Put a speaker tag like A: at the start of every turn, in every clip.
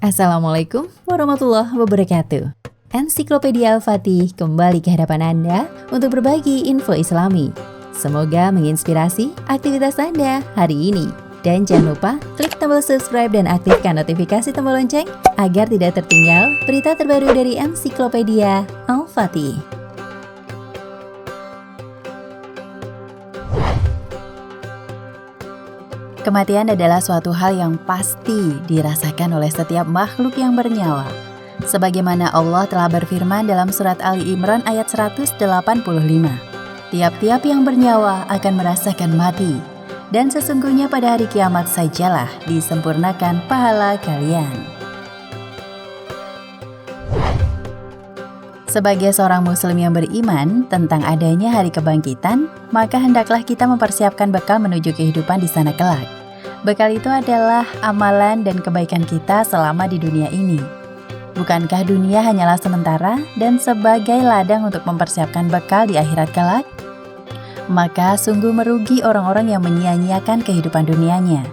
A: Assalamualaikum warahmatullahi wabarakatuh. Ensiklopedia Al-Fatih kembali ke hadapan Anda untuk berbagi info Islami. Semoga menginspirasi aktivitas Anda hari ini. Dan jangan lupa klik tombol subscribe dan aktifkan notifikasi tombol lonceng agar tidak tertinggal berita terbaru dari Ensiklopedia Al-Fatih. Kematian adalah suatu hal yang pasti dirasakan oleh setiap makhluk yang bernyawa. Sebagaimana Allah telah berfirman dalam surat Ali Imran ayat 185. Tiap-tiap yang bernyawa akan merasakan mati, dan sesungguhnya pada hari kiamat sajalah disempurnakan pahala kalian. Sebagai seorang muslim yang beriman tentang adanya hari kebangkitan, maka hendaklah kita mempersiapkan bekal menuju kehidupan di sana kelak. Bekal itu adalah amalan dan kebaikan kita selama di dunia ini. Bukankah dunia hanyalah sementara dan sebagai ladang untuk mempersiapkan bekal di akhirat kelak? Maka sungguh merugi orang-orang yang menyia-nyiakan kehidupan dunianya.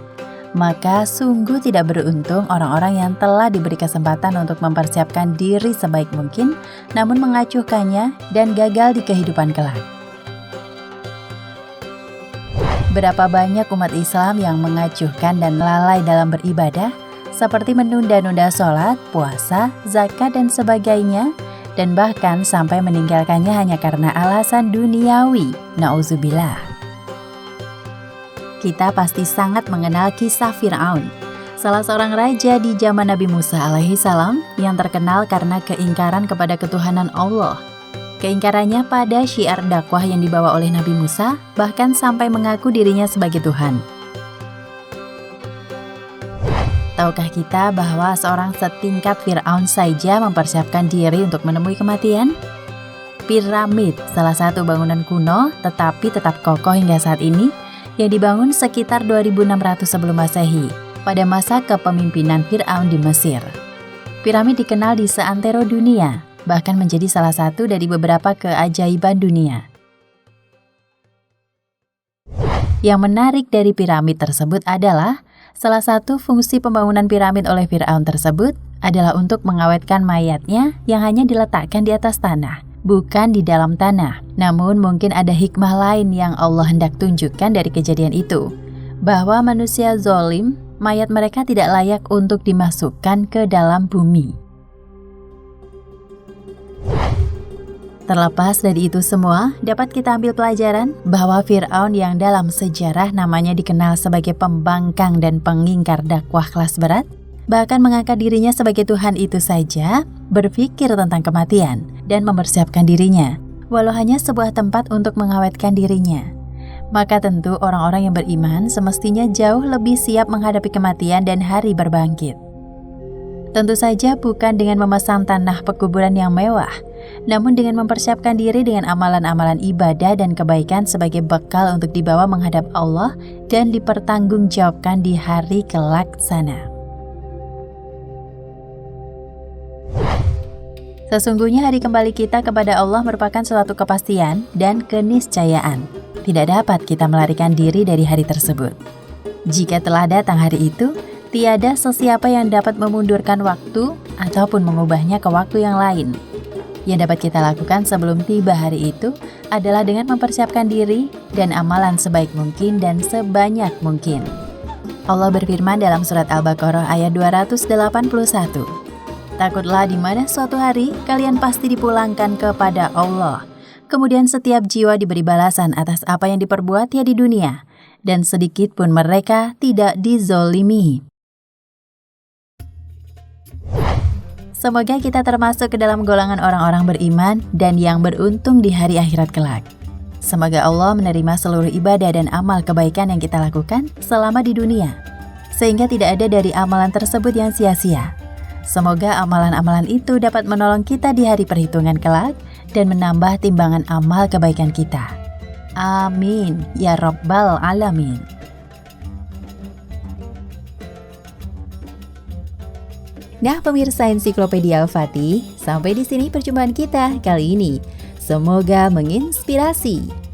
A: Maka sungguh tidak beruntung orang-orang yang telah diberi kesempatan untuk mempersiapkan diri sebaik mungkin, namun mengacuhkannya dan gagal di kehidupan kelak. Berapa banyak umat Islam yang mengacuhkan dan lalai dalam beribadah, seperti menunda-nunda sholat, puasa, zakat, dan sebagainya, dan bahkan sampai meninggalkannya hanya karena alasan duniawi. Na'udzubillah. Kita pasti sangat mengenal kisah Fir'aun, salah seorang raja di zaman Nabi Musa alaihissalam yang terkenal karena keingkaran kepada ketuhanan Allah. Keingkarannya pada syiar dakwah yang dibawa oleh Nabi Musa, bahkan sampai mengaku dirinya sebagai Tuhan. Tahukah kita bahwa seorang setingkat Fir'aun saja mempersiapkan diri untuk menemui kematian? Piramid, salah satu bangunan kuno tetapi tetap kokoh hingga saat ini, yang dibangun sekitar 2600 sebelum Masehi pada masa kepemimpinan Fir'aun di Mesir. Piramid dikenal di seantero dunia, bahkan menjadi salah satu dari beberapa keajaiban dunia. Yang menarik dari piramid tersebut adalah salah satu fungsi pembangunan piramid oleh Fir'aun tersebut adalah untuk mengawetkan mayatnya yang hanya diletakkan di atas tanah, bukan di dalam tanah. Namun mungkin ada hikmah lain yang Allah hendak tunjukkan dari kejadian itu, bahwa manusia zolim, mayat mereka tidak layak untuk dimasukkan ke dalam bumi. Terlepas dari itu semua, dapat kita ambil pelajaran bahwa Fir'aun yang dalam sejarah namanya dikenal sebagai pembangkang dan pengingkar dakwah kelas berat, bahkan mengangkat dirinya sebagai Tuhan itu saja, berpikir tentang kematian dan mempersiapkan dirinya, walau hanya sebuah tempat untuk mengawetkan dirinya. Maka tentu orang-orang yang beriman semestinya jauh lebih siap menghadapi kematian dan hari berbangkit. Tentu saja bukan dengan memesan tanah pekuburan yang mewah, namun dengan mempersiapkan diri dengan amalan-amalan ibadah dan kebaikan sebagai bekal untuk dibawa menghadap Allah dan dipertanggungjawabkan di hari kelak sana. Sesungguhnya hari kembali kita kepada Allah merupakan suatu kepastian dan keniscayaan. Tidak dapat kita melarikan diri dari hari tersebut. Jika telah datang hari itu, tiada sesiapa yang dapat memundurkan waktu ataupun mengubahnya ke waktu yang lain. Yang dapat kita lakukan sebelum tiba hari itu adalah dengan mempersiapkan diri dan amalan sebaik mungkin dan sebanyak mungkin. Allah berfirman dalam surat Al-Baqarah ayat 281. Takutlah di mana suatu hari kalian pasti dipulangkan kepada Allah. Kemudian setiap jiwa diberi balasan atas apa yang diperbuatnya di dunia, dan sedikit pun mereka tidak dizolimi. Semoga kita termasuk ke dalam golongan orang-orang beriman dan yang beruntung di hari akhirat kelak. Semoga Allah menerima seluruh ibadah dan amal kebaikan yang kita lakukan selama di dunia, sehingga tidak ada dari amalan tersebut yang sia-sia. Semoga amalan-amalan itu dapat menolong kita di hari perhitungan kelak dan menambah timbangan amal kebaikan kita. Amin ya Rabbal Alamin. Nah, pemirsa Ensiklopedia Al-Fatih, sampai di sini perjumpaan kita kali ini. Semoga menginspirasi.